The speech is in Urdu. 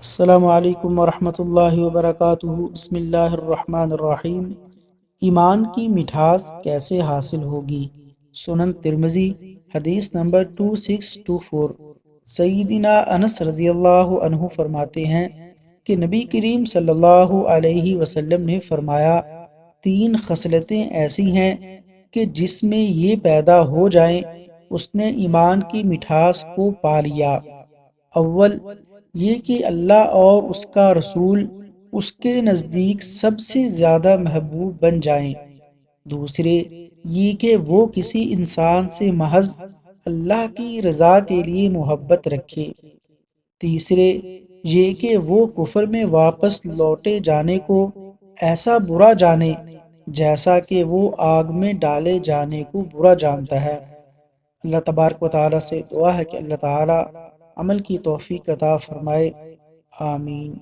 السلام علیکم ورحمۃ اللہ وبرکاتہ۔ بسم اللہ الرحمن الرحیم۔ ایمان کی مٹھاس کیسے حاصل ہوگی؟ سنن ترمذی حدیث نمبر 2624۔ سیدنا انس رضی اللہ عنہ فرماتے ہیں کہ نبی کریم صلی اللہ علیہ وسلم نے فرمایا، تین خصلتیں ایسی ہیں کہ جس میں یہ پیدا ہو جائیں اس نے ایمان کی مٹھاس کو پا لیا۔ اول یہ کہ اللہ اور اس کا رسول اس کے نزدیک سب سے زیادہ محبوب بن جائیں۔ دوسرے یہ کہ وہ کسی انسان سے محض اللہ کی رضا کے لیے محبت رکھے۔ تیسرے یہ کہ وہ کفر میں واپس لوٹے جانے کو ایسا برا جانے جیسا کہ وہ آگ میں ڈالے جانے کو برا جانتا ہے۔ اللہ تبارک و تعالیٰ سے دعا ہے کہ اللہ تعالیٰ عمل کی توفیق عطا فرمائے، آمین۔